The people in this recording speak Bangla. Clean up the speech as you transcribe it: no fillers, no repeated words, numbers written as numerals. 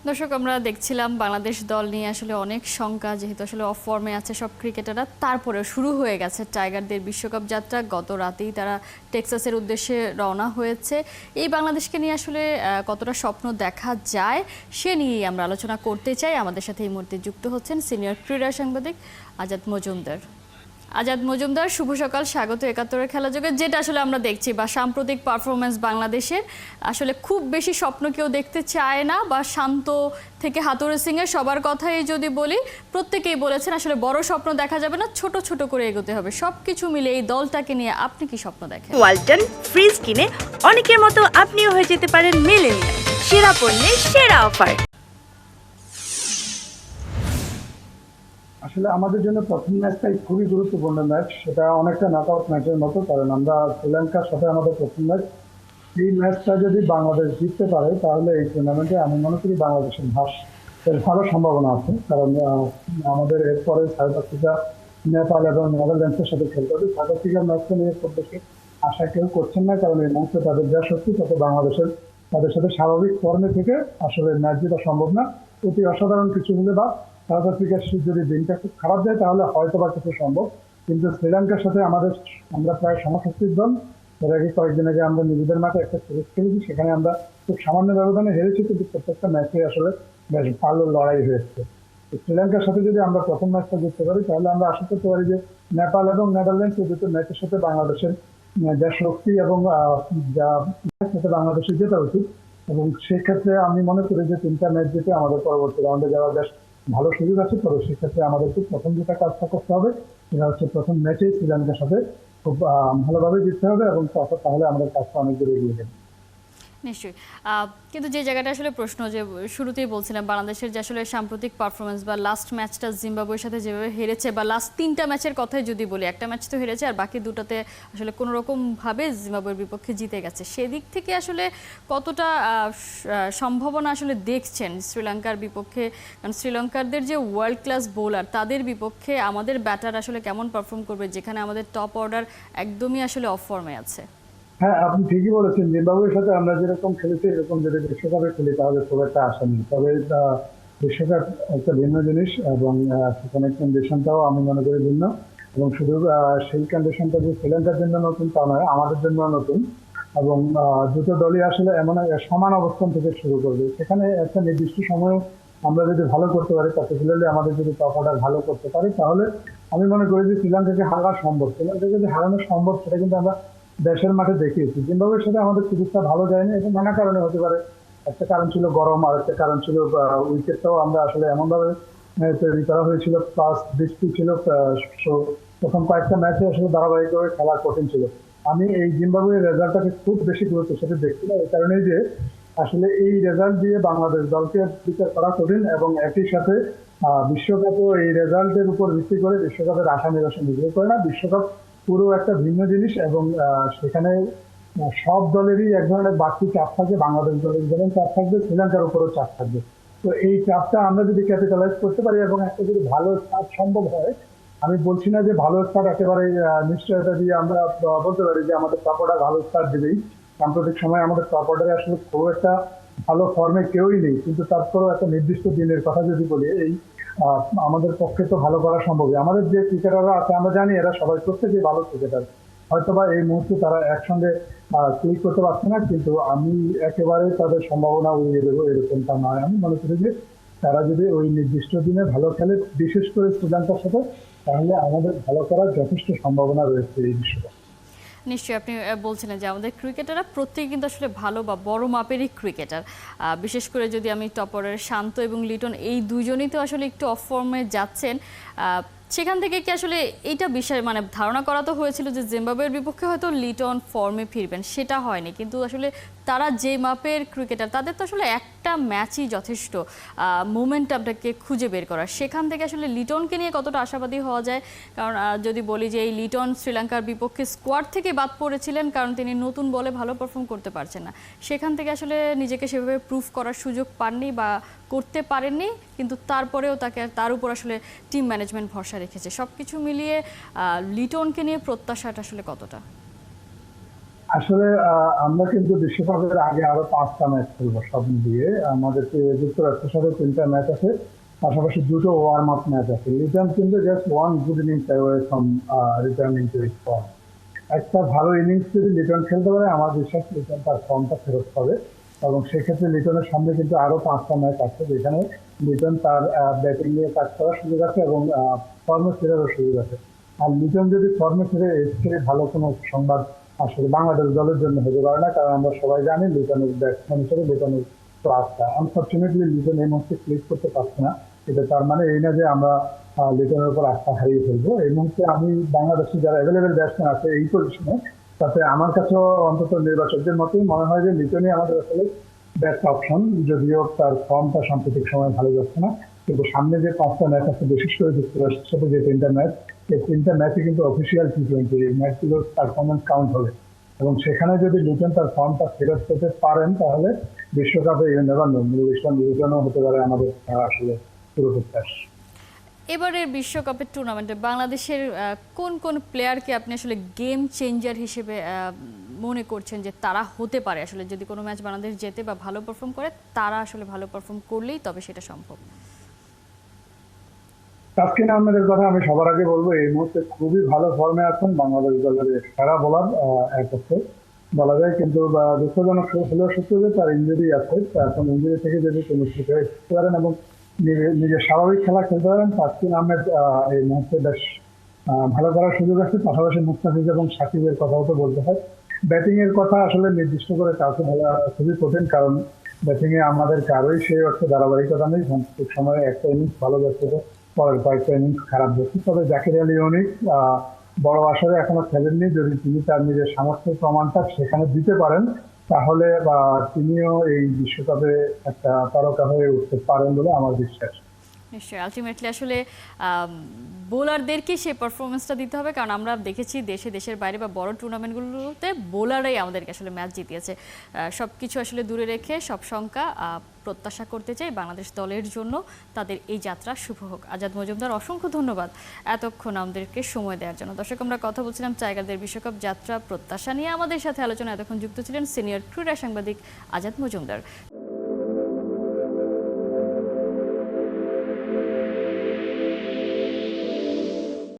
দর্শক, আমরা দেখছিলাম বাংলাদেশ দল নিয়ে আসলে অনেক শঙ্কা, যেহেতু আসলে অফ ফর্মে আছে সব ক্রিকেটাররা। তারপরে শুরু হয়ে গেছে টাইগারদের বিশ্বকাপ যাত্রা। গত রাতেই তারা টেক্সাসের উদ্দেশ্যে রওনা হয়েছে। এই বাংলাদেশকে নিয়ে আসলে কতটা স্বপ্ন দেখা যায় সে নিয়েই আমরা আলোচনা করতে চাই। আমাদের সাথে এই মুহূর্তে যুক্ত হচ্ছেন সিনিয়র ক্রীড়া সাংবাদিক আজাদ মজুমদার। শুভ সকাল, স্বাগত একাত্তরের খেলা যোগে। যেটা আসলে আমরা দেখছি বা সাম্প্রতিক পারফরমেন্স বাংলাদেশের, আসলে খুব বেশি স্বপ্ন কেউ দেখতে চায় না। বা শান্ত থেকে হাতুড়ে সিং এর সবার কথাই যদি বলি, প্রত্যেকেই বলেছেন আসলে বড় স্বপ্ন দেখা যাবে না, ছোট ছোট করে এগোতে হবে। সবকিছু মিলে এই দলটাকে নিয়ে আপনি কি স্বপ্ন দেখেন? ওয়ালটন ফ্রিজ কিনে অনেকের মতো আপনিও হয়ে যেতে পারেন মিলেনিয়াল। সেরা পণ্যের সেরা অফার। আসলে আমাদের জন্য প্রথম ম্যাচটাই খুবই গুরুত্বপূর্ণ ম্যাচ। সেটা অনেকটা নকআউট ম্যাচের মতো, কারণ আমরা শ্রীলঙ্কার সাথে আমাদের প্রথম ম্যাচ। এই ম্যাচটা যদি বাংলাদেশ জিততে পারে তাহলে এই টুর্নামেন্টে আমি মনে করি বাংলাদেশের এর ভালো সম্ভাবনা আছে। কারণ আমাদের এরপরে সাউথ আফ্রিকা, নেপাল এবং নেদারল্যান্ডসের সাথে খেলতে হবে। সাউথ আফ্রিকার ম্যাচটা নিয়ে খুব বেশি আশা কেউ করছেন না, কারণ এই ম্যাচে তাদের যা শক্তি তত বাংলাদেশের তাদের সাথে স্বাভাবিক ফর্মে থেকে আসলে ম্যাচ জেতা সম্ভব না। অতি অসাধারণ কিছু হলে বা সাউথ আফ্রিকার যদি দিনটা খুব খারাপ যায় তাহলে হয়তো বা কিছু সম্ভব। কিন্তু শ্রীলঙ্কার সাথে আমরা প্রায় সমশক্তির দল। এর আগে কয়েকদিন আগে আমরা নিজেদের মাঠে একটা সিরিজ খেলেছি, সেখানে আমরা খুব সামান্য ব্যবধানে হেরেছি, কিন্তু প্রত্যেকটা ম্যাচে আসলে বেশ ভালো লড়াই হয়েছে। তো শ্রীলঙ্কার সাথে যদি আমরা প্রথম ম্যাচটা জিততে পারি তাহলে আমরা আশা করতে পারি যে নেপাল এবং নেদারল্যান্ডস এই দুটো ম্যাচের সাথে বাংলাদেশের যা শক্তি এবং যা সাথে বাংলাদেশের জেতা উচিত। এবং সেক্ষেত্রে আমি মনে করি যে তিনটা ম্যাচ জিতে আমাদের পরবর্তী রাউন্ডে যাওয়ার বেশ ভালো সুযোগ আছে। তবে সেক্ষেত্রে আমাদেরকে প্রথম যেটা কাজটা করতে হবে সেটা হচ্ছে প্রথম ম্যাচেই শ্রীলঙ্কার সাথে খুব ভালোভাবে জিততে হবে, এবং তাহলে আমাদের কাজটা অনেক দূরে এগিয়ে যাবে। নিশ্চয়ই। কিন্তু যে জায়গাটা আসলে প্রশ্ন, যে শুরুতেই বলছিলাম বাংলাদেশের যে আসলে সাম্প্রতিক পারফরমেন্স বা লাস্ট ম্যাচটা জিম্বাবুয়ের সাথে যেভাবে হেরেছে, বা লাস্ট তিনটা ম্যাচের কথাই যদি বলি, একটা ম্যাচ তো হেরেছে আর বাকি দুটাতে আসলে কোনো রকমভাবে জিম্বাবুয়ের বিপক্ষে জিতে গেছে। সেদিক থেকে আসলে কতটা সম্ভাবনা আসলে দেখছেন শ্রীলঙ্কার বিপক্ষে? কারণ শ্রীলঙ্কারদের যে ওয়ার্ল্ড ক্লাস বোলার, তাদের বিপক্ষে আমাদের ব্যাটার আসলে কেমন পারফর্ম করবে, যেখানে আমাদের টপ অর্ডার একদমই আসলে অফ ফর্মে আছে? হ্যাঁ, আপনি ঠিকই বলেছেন। জিম্বাবুয়ের সাথে আমরা যেরকম খেলেছি এরকম যদি বিশ্বকাপে খেলি তাহলে খুব একটা আশা নেই। তবে বিশ্বকাপ একটা ভিন্ন জিনিস, এবং সেখানে কন্ডিশনটাও আমি মনে করি ভিন্ন। এবং শুধু সেই কন্ডিশনটা যে শ্রীলঙ্কার জন্য নতুন তা নয়, আমাদের জন্য নতুন। এবং দুটো দলই আসলে এমন সমান অবস্থান থেকে শুরু করবে। সেখানে একটা নির্দিষ্ট সময়ে আমরা যদি ভালো করতে পারি, পার্টিকুলারলি আমাদের যদি টপ অর্ডার ভালো করতে পারি, তাহলে আমি মনে করি যে শ্রীলঙ্কাকে হারা সম্ভব। শ্রীলঙ্কাকে যে হারানো সম্ভব সেটা কিন্তু আমরা দেশের মাঠে দেখিয়েছি। জিম্বাবুয়ের সাথে আমাদের সিরিজটা ভালো যায়নি, এটা নানা কারণে হতে পারে। একটা কারণ ছিল গরম, আর একটা কারণ ছিল উইকেটটাও আমরা আসলে এমন ভাবে তৈরি করা হয়েছিল, প্লাস বৃষ্টি ছিল। প্রথম কয়েকটা ম্যাচে আসলে ধারাবাহিকভাবে খেলা কঠিন ছিল। আমি এই জিম্বাবুয়ের রেজাল্টটাকে খুব বেশি গুরুত্বের সাথে দেখছি না, এই কারণেই যে আসলে এই রেজাল্ট দিয়ে বাংলাদেশ দলকে বিচার করা কঠিন, এবং একই সাথে বিশ্বকাপও এই রেজাল্টের উপর ভিত্তি করে বিশ্বকাপের আশা নিরাশা নির্ভর করে না। বিশ্বকাপ পুরো একটা ভিন্ন জিনিস, এবং সেখানে সব দলেরই এক ধরনের বাড়তি চাপ থাকে। বাংলাদেশ দলের যেমন চাপ থাকবে, শ্রীলঙ্কার উপরও চাপ থাকবে। তো এই চাপটা আমরা যদি ক্যাপিটালাইজ করতে পারি এবং একটা যদি ভালো স্টার্ট সম্ভব হয়, আমি বলছি না যে ভালো স্টার্ট একেবারে নিশ্চয়তা দিয়ে আমরা বলতে পারি যে আমাদের টপ অর্ডার ভালো স্টার্ট দেবেই। সাম্প্রতিক সময় আমাদের টপ অর্ডারে আসলে খুব একটা ভালো ফর্মে কেউই নেই, কিন্তু তারপরেও একটা নির্দিষ্ট দিনের কথা যদি বলি, এই আমাদের পক্ষে তো ভালো করা সম্ভব। আমাদের যে ক্রিকেটাররা আছে আমরা জানি এরা সবাই প্রত্যেকেই ভালো ক্রিকেটার। হয়তোবা এই মুহূর্তে তারা একসঙ্গে ক্লিক করতে পারছে না, কিন্তু আমি একেবারে তাদের সম্ভাবনা উড়িয়ে দেবো এরকমটা নয়। আমি মনে করি যে তারা যদি ওই নির্দিষ্ট দিনে ভালো খেলে, বিশেষ করে শ্রীলঙ্কার সাথে, তাহলে আমাদের ভালো করার যথেষ্ট সম্ভাবনা রয়েছে এই বিশ্বকাপ। নিশ্চয়ই। আপনি বলছিলেন যে আমাদের ক্রিকেটাররা প্রত্যেকে কিন্তু আসলে ভালো বা বড় মাপেরই ক্রিকেটার। বিশেষ করে যদি আমি টপ অর্ডারের শান্ত এবং লিটন, এই দুজনই তো আসলে একটু অফ ফর্মে যাচ্ছেন। সেখান থেকে কি আসলে এইটা বিষয় মানে ধারণা করা তো হয়েছিল যে জিম্বাবুয়ের বিপক্ষে হয়তো লিটন ফর্মে ফিরবেন, সেটা হয়নি। কিন্তু আসলে তারা যে মাপের ক্রিকেটার, তাদের তো আসলে একটা ম্যাচই যথেষ্ট মোমেন্টামটাকে খুঁজে বের করা। সেখান থেকে আসলে লিটনকে নিয়ে কতটা আশাবাদী হওয়া যায়? কারণ যদি বলি যে এই লিটন শ্রীলঙ্কার বিপক্ষে স্কোয়াড থেকে বাদ পড়েছিলেন, কারণ তিনি নতুন বলে ভালো পারফর্ম করতে পারছেন না। সেখান থেকে আসলে নিজেকে সেভাবে প্রুফ করার সুযোগ পাননি বা করতে পারেননি, কিন্তু তারপরেও তার উপর আসলে টিম ম্যানেজমেন্ট ভরসা রেখেছে। সব কিছু মিলিয়ে লিটনকে নিয়ে প্রত্যাশাটা আসলে কতটা? আসলে আমরা কিন্তু বিশ্বকাপের আগে আরো 5টা ম্যাচ খেলবো সব দিয়ে। আমাদের যুক্তরাষ্ট্রের সাথে 3টা ম্যাচ আছে, পাশাপাশি 2টো ওয়ার্ম আপ ম্যাচ আছে। লিটন কিন্তু just one good innings away from returning to his form. একটা ভালো ইনিংস যদি লিটন খেলতে পারে, আমার বিশ্বাস লিটন তার ফর্মটা ফেরত পাবে। এবং সেক্ষেত্রে লিটনের সামনে কিন্তু আরো 5টা ম্যাচ আছে, যেখানে লিটন তার ব্যাটিং নিয়ে কাজ করার সুযোগ আছে এবং ফর্মে ফেরারও সুযোগ আছে। আর লিটন যদি ফর্মে ফিরে এসে ভালো কোনো সংবাদ আসলে বাংলাদেশ দলের জন্য হতে পারে না, কারণ আমরা সবাই জানি লিটনের ব্যাটসম্যান হিসেবে লিটনের ক্লাসটা। আনফর্চুনেটলি লিটন এই মুহূর্তে ক্লিক করতে পারছে না। এটা তার মানে এই না যে আমরা লিটনের উপর আস্থা হারিয়ে ফেলবো। এই মুহূর্তে আমি বাংলাদেশে যারা অ্যাভেলেবেল ব্যাটসম্যান আছে এই পজিশনে, তাতে আমার কাছেও অন্তত নির্বাচকদের মতোই মনে হয় যে লিটনই আমাদের আসলে বেস্ট অপশন। যদিও তার ফর্মটা সাম্প্রতিক সময় ভালো যাচ্ছে না, কিন্তু সামনে যে 5টা ম্যাচ আছে, বিশেষ করে যুক্তরাষ্ট্রের সাথে যে 3টা ম্যাচ, এই 3টা ম্যাচে কিন্তু অফিসিয়াল T20 এই ম্যাচগুলোর পারফরমেন্স কাউন্ট হবে। এবং সেখানে যদি লিটন তার ফর্মটা ফেরত পেতে পারেন, তাহলে বিশ্বকাপে নেভার নো, ইসলাম লিটনও হতে পারে আমাদের আসলে পুরো প্রত্যাশ। এবারের বিশ্বকাপের টুর্নামেন্টে বাংলাদেশের কোন কোন প্লেয়ারকে আপনি আসলে গেম চেঞ্জার হিসেবে মনে করছেন যে তারা হতে পারে, আসলে যদি কোনো ম্যাচ বাংলাদেশ জেতে বা ভালো পারফর্ম করে, তারা আসলে ভালো পারফর্ম করলেই তবে সেটা সম্ভব? তাসকিন আহমেদের কথা আমি সবার আগে বলবো। এই মুহূর্তে খুবই ভালো ফর্মে আছেন, বাংলাদেশ দলের সেরা বোলার এক হচ্ছে বলা যায়। কিন্তু দুঃখজনক হলেও সত্য যে তার ইঞ্জুরি আছে। এখন ইঞ্জুরি থেকে যদি তিনি ফিরে আসতে পারেন এবং নিজের স্বাভাবিক খেলা খেলতে পারেন, তাসকিন আহমেদ এই মুহূর্তে বেশ ভালো করার সুযোগ আছে। পাশাপাশি মুস্তাফিজ এবং সাকিবের কথাও তো বলতে হয়। ব্যাটিং এর কথা আসলে নির্দিষ্ট করে কাউকে বলা খুবই কঠিন, কারণ ব্যাটিং এ আমাদের কারোই সেই অর্থে ধারাবাহিকতা নেই। সাম্প্রতিক সময়ে একটা ইনিংস ভালো যাচ্ছে, পরের কয়েকটা ইনিংস খারাপ যাচ্ছে। তবে জাকির আলী অনেক বড় আসরে এখনো খেলেননি। যদি তিনি তার নিজের সামর্থ্যের প্রমাণটা সেখানে দিতে পারেন, তাহলে তিনিও এই বিশ্বকাপে একটা তারকা হয়ে উঠতে পারেন বলে আমার বিশ্বাস। নিশ্চয়ই, আলটিমেটলি আসলে বোলারদেরকে সেই পারফরমেন্সটা দিতে হবে, কারণ আমরা দেখেছি দেশের বাইরে বা বড় টুর্নামেন্টগুলোতে বোলাররাই আমাদেরকে আসলে ম্যাচ জিতিয়েছে। সব কিছু আসলে দূরে রেখে সব শঙ্কা প্রত্যাশা করতে চাই বাংলাদেশ দলের জন্য, তাদের এই যাত্রা শুভ হোক। আজাদ মজুমদার, অসংখ্য ধন্যবাদ এতক্ষণ আমাদেরকে সময় দেওয়ার জন্য। দর্শক, আমরা কথা বলছিলাম টাইগারদের বিশ্বকাপ যাত্রা প্রত্যাশা নিয়ে। আমাদের সাথে আলোচনা এতক্ষণ যুক্ত ছিলেন সিনিয়র ক্রীড়া সাংবাদিক আজাদ মজুমদার।